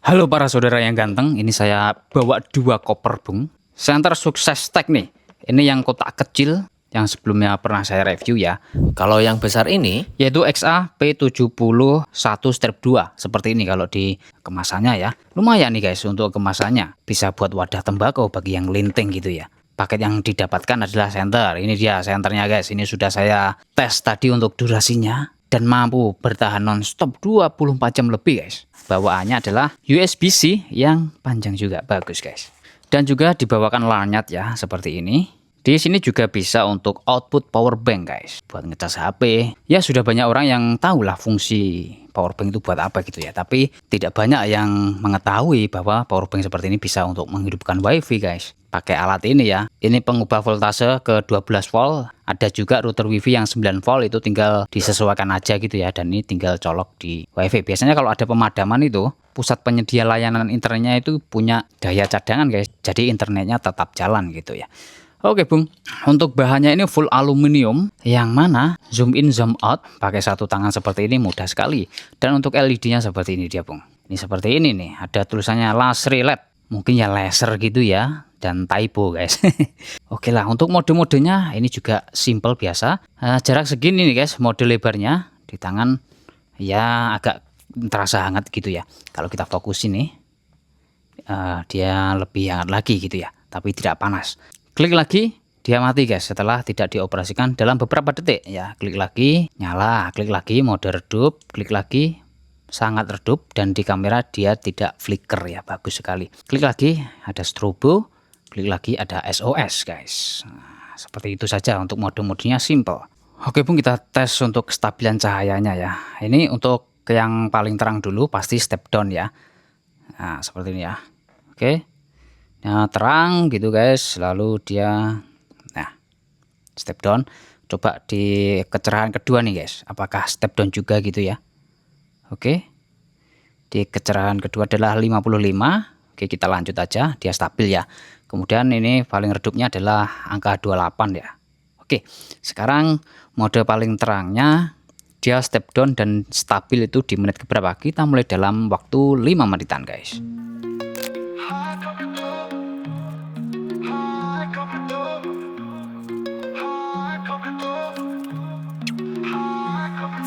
Halo para saudara yang ganteng, ini saya bawa dua koper bung. Center Sukses Tech nih. Ini yang kotak kecil yang sebelumnya pernah saya review ya. Kalau yang besar ini, Yaitu XA P71-2 seperti ini kalau di kemasannya ya. Lumayan nih guys untuk kemasannya. Bisa buat wadah tembakau bagi yang linting gitu ya. Paket yang didapatkan adalah senter. Ini dia senternya guys. Ini sudah saya tes tadi untuk durasinya. Dan mampu bertahan non-stop 24 jam lebih guys. Bawaannya adalah USB-C yang panjang juga, bagus guys. Dan juga dibawakan lanyard ya, seperti ini. Di sini juga bisa untuk output power bank guys, buat ngecas HP. Ya sudah banyak orang yang tahu lah fungsi power bank itu buat apa gitu ya. Tapi tidak banyak yang mengetahui bahwa power bank seperti ini bisa untuk menghidupkan WiFi guys. Pakai alat ini ya. Ini pengubah voltase ke 12 volt. Ada juga router WiFi yang 9 volt, itu tinggal disesuaikan aja gitu ya. Dan ini tinggal colok di WiFi. Biasanya kalau ada pemadaman itu, pusat penyedia layanan internetnya itu punya daya cadangan guys. Jadi internetnya tetap jalan gitu ya. Oke bung, untuk bahannya ini full aluminium, yang mana zoom in zoom out pakai satu tangan seperti ini mudah sekali. Dan untuk LED-nya seperti ini dia bung. Ini seperti ini nih, ada tulisannya Lasri LED, mungkin ya laser gitu ya, dan typo guys. Oke lah, untuk mode-modenya ini juga simple biasa. Jarak segini nih guys, mode lebarnya di tangan ya agak terasa hangat gitu ya. Kalau kita fokus ini, dia lebih hangat lagi gitu ya, tapi tidak panas. Klik lagi, dia mati guys setelah tidak dioperasikan dalam beberapa detik ya. Klik lagi, nyala, klik lagi mode redup, klik lagi sangat redup, dan di kamera dia tidak flicker ya, bagus sekali. Klik lagi ada strobo, klik lagi ada SOS guys. Nah, seperti itu saja untuk mode-modenya simple. Oke bung, kita tes untuk kestabilan cahayanya ya. Ini untuk yang paling terang dulu pasti step down ya. Nah seperti ini ya. Oke. Nah terang gitu guys, lalu dia step down. Coba di kecerahan kedua nih guys, apakah step down juga gitu ya. Oke, di kecerahan kedua adalah 55. Oke, kita lanjut aja, dia stabil ya. Kemudian ini paling redupnya adalah angka 28 ya. Oke, sekarang mode paling terangnya dia step down dan stabil itu di menit keberapa? Kita mulai dalam waktu 5 menitan guys.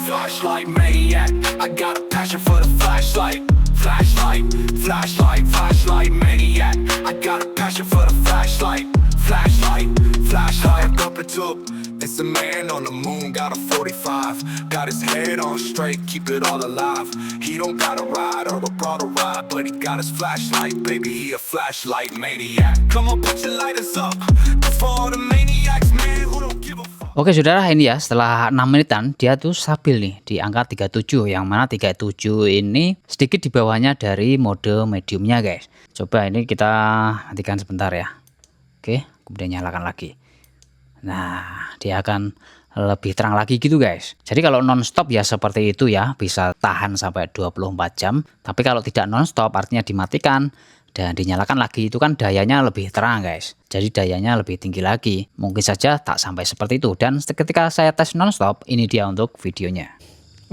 Flashlight maniac, I got a passion for the flashlight. Flashlight, flashlight, flashlight maniac, I got a passion for the flashlight. Flashlight, flashlight, up and up. It's a man on the moon, got a 45. Got his head on straight, keep it all alive. He don't got a ride or a broader ride, but he got his flashlight, baby, he a flashlight maniac. Come on, put your lighters up before the maniacs, man, who don't give a fuck. Oke saudara, ini ya setelah 6 menitan dia tuh stabil nih di angka 37, yang mana 37 ini sedikit di bawahnya dari mode mediumnya guys. Coba ini kita hentikan sebentar ya. Oke, kemudian nyalakan lagi. Nah dia akan lebih terang lagi gitu guys. Jadi kalau nonstop ya seperti itu ya, bisa tahan sampai 24 jam. Tapi kalau tidak nonstop artinya dimatikan dan dinyalakan lagi, itu kan dayanya lebih terang guys. Jadi dayanya lebih tinggi lagi. Mungkin saja tak sampai seperti itu. Dan ketika saya tes nonstop, ini dia untuk videonya.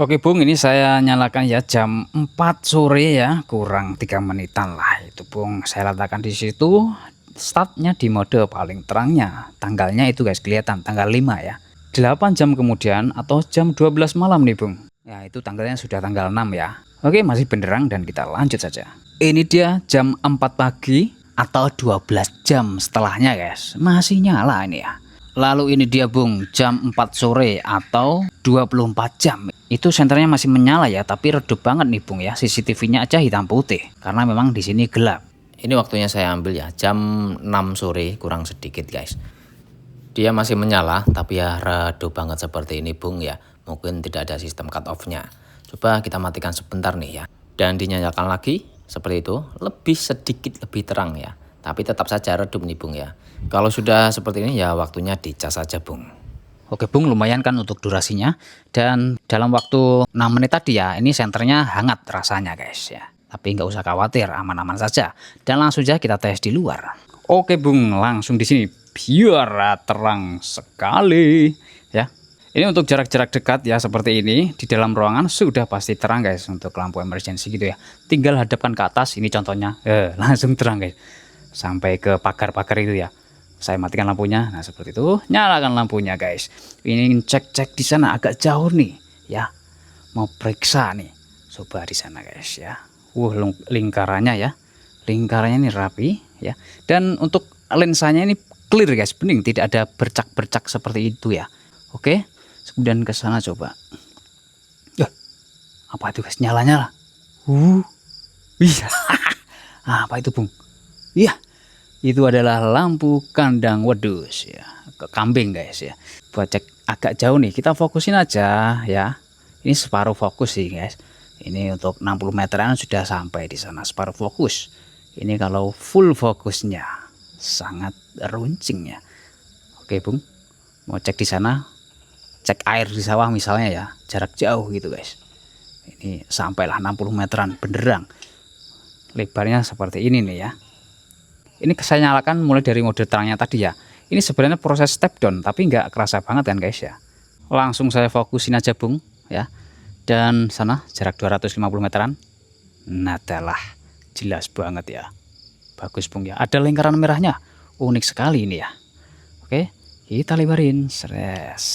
Oke bung, ini saya nyalakan ya jam 4 sore ya, kurang 3 menitan lah itu bung. Saya letakkan di situ, startnya di mode paling terangnya. Tanggalnya itu guys kelihatan, tanggal 5 ya. 8 jam kemudian atau jam 12 malam nih bung. Ya itu tanggalnya sudah tanggal 6 ya. Oke, masih benderang dan kita lanjut saja. Ini dia jam 4 pagi atau 12 jam setelahnya guys. Masih nyala ini ya. Lalu ini dia bung, jam 4 sore atau 24 jam. Itu senternya masih menyala ya, tapi redup banget nih bung ya. CCTV-nya aja hitam putih karena memang di sini gelap. ini waktunya saya ambil ya, jam 6 sore kurang sedikit guys. Dia masih menyala, tapi ya redup banget seperti ini bung ya. Mungkin tidak ada sistem cut off-nya. Coba kita matikan sebentar nih ya. Dan dinyalakan lagi. Seperti itu, lebih sedikit lebih terang ya, tapi tetap saja redup nih bung ya. Kalau sudah seperti ini ya waktunya dicas saja bung. Oke bung, lumayan kan untuk durasinya. Dan dalam waktu 6 menit tadi ya, ini senternya hangat rasanya guys ya. Tapi nggak usah khawatir, aman-aman saja. Dan langsung saja kita tes di luar. Oke bung, langsung di sini biar terang sekali ya. Ini untuk jarak-jarak dekat ya seperti ini. Di dalam ruangan sudah pasti terang guys untuk lampu emergency gitu ya. Tinggal hadapkan ke atas, ini contohnya langsung terang guys. Sampai ke pagar-pagar itu ya. Saya matikan lampunya. Nah seperti itu, nyalakan lampunya guys. Ini cek-cek di sana agak jauh nih ya. Mau periksa nih. Coba di sana guys ya. Lingkarannya ya. Lingkarannya ini rapi ya. Dan untuk lensanya ini clear guys, bening, tidak ada bercak-bercak seperti itu ya. Oke. Kemudian ke sana coba. Apa itu guys? Nyala-nyala. Iya. Apa itu, Bung? Iya. Itu adalah lampu kandang wedus ya. Ke kambing guys ya. Buat cek agak jauh nih, kita fokusin aja ya. Ini separuh fokus sih guys. Ini untuk 60 meteran sudah sampai di sana separuh fokus. Ini kalau full fokusnya sangat runcing ya. Oke, Bung. Mau cek di sana. Cek air di sawah misalnya ya, jarak jauh gitu guys. Ini sampailah 60 meteran benderang. Lebarnya seperti ini nih ya. Ini saya nyalakan mulai dari mode terangnya tadi ya. Ini sebenarnya proses step down tapi nggak kerasa banget kan guys ya. Langsung saya fokusin aja Bung ya. Dan sana jarak 250 meteran. Nadalah jelas banget ya. Bagus Bung ya. Ada lingkaran merahnya. Unik sekali ini ya. Oke, kita lebarin. Stres.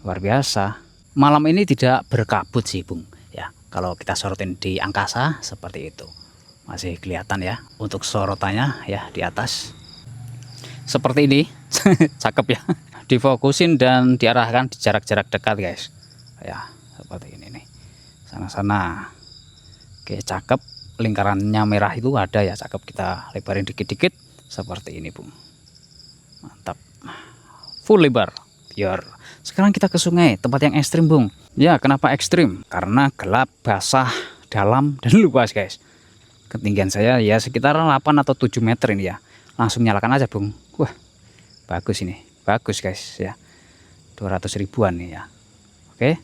Luar biasa. Malam ini tidak berkabut sih Bung ya. Kalau kita sorotin di angkasa seperti itu masih kelihatan ya untuk sorotannya ya di atas seperti ini. Cakep ya, difokusin dan diarahkan di jarak-jarak dekat guys ya, seperti ini nih, sana-sana. Oke, cakep. Lingkarannya merah itu ada ya, cakep. Kita lebarin dikit-dikit seperti ini Bung, mantap, full lebar. Biar sekarang kita ke sungai, tempat yang ekstrim Bung ya. Kenapa ekstrim? Karena gelap, basah, dalam, dan luas guys. Ketinggian saya ya sekitar 8 atau 7 meter ini ya. Langsung nyalakan aja Bung. Wah, bagus ini, bagus guys ya. 200 ribuan nih ya. Oke,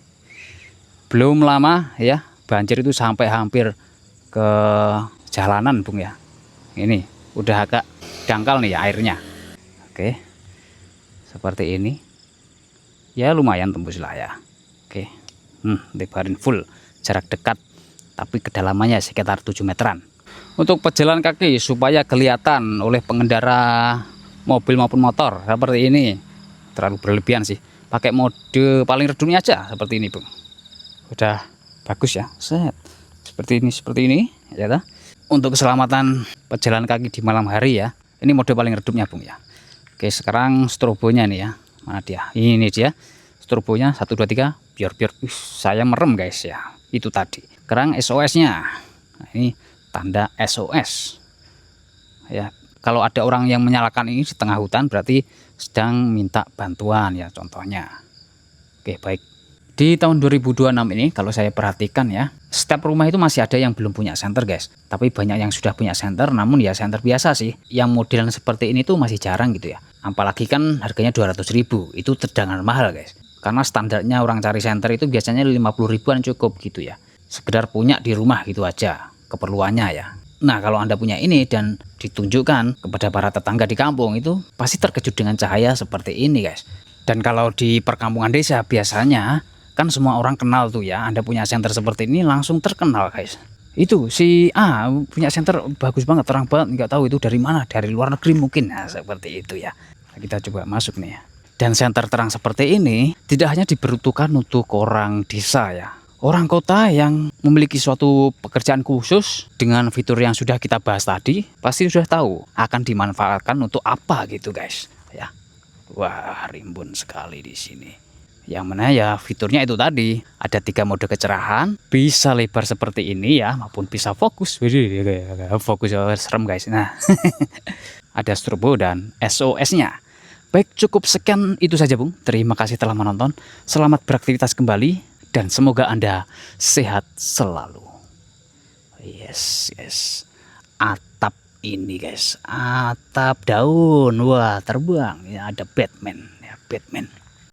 belum lama ya banjir itu sampai hampir ke jalanan Bung ya. Ini udah agak dangkal nih ya airnya. Oke, seperti ini ya, lumayan tembus lah ya. Oke, lebarin full jarak dekat tapi kedalamannya sekitar 7 meteran. Untuk pejalan kaki supaya kelihatan oleh pengendara mobil maupun motor seperti ini, terlalu berlebihan sih. Pakai mode paling redupnya aja seperti ini Bung. Udah bagus ya. Set. Seperti ini ya toh. Untuk keselamatan pejalan kaki di malam hari ya. Ini mode paling redupnya Bung ya. Oke, sekarang strobonya nih ya. Mana dia? Ini dia. Strobonya 1 2 3. Biar saya merem guys ya. Itu tadi. Sekarang SOS-nya. Nah, ini tanda SOS. Ya, kalau ada orang yang menyalakan ini di tengah hutan berarti sedang minta bantuan ya contohnya. Oke, baik. Di tahun 2026 ini kalau saya perhatikan ya, setiap rumah itu masih ada yang belum punya senter guys. Tapi banyak yang sudah punya senter, namun ya senter biasa sih. Yang modelan seperti ini tuh masih jarang gitu ya. Apalagi kan harganya 200.000, itu terdengar mahal guys. Karena standarnya orang cari senter itu biasanya 50 ribuan cukup gitu ya. Sekedar punya di rumah gitu aja keperluannya ya. Nah, kalau Anda punya ini dan ditunjukkan kepada para tetangga di kampung itu pasti terkejut dengan cahaya seperti ini guys. Dan kalau di perkampungan desa biasanya kan semua orang kenal tuh ya. Anda punya senter seperti ini langsung terkenal guys. Itu si A punya senter bagus banget, terang banget, nggak tahu itu dari mana, dari luar negeri mungkin. Nah, seperti itu ya. Kita coba masuk nih ya. Dan senter terang seperti ini tidak hanya diperuntukkan untuk orang desa ya. Orang kota yang memiliki suatu pekerjaan khusus dengan fitur yang sudah kita bahas tadi pasti sudah tahu akan dimanfaatkan untuk apa gitu guys ya. Wah, rimbun sekali di sini. Yang mana ya fiturnya itu tadi, ada 3 mode kecerahan, bisa lebar seperti ini ya maupun bisa fokus. Fokus serem guys. Nah, ada strobo dan SOS-nya. Baik, cukup sekian itu saja Bung. Terima kasih telah menonton. Selamat beraktivitas kembali. Dan semoga Anda sehat selalu. Yes. Atap ini guys, atap daun. Wah, terbang ya, ada Batman ya, Batman.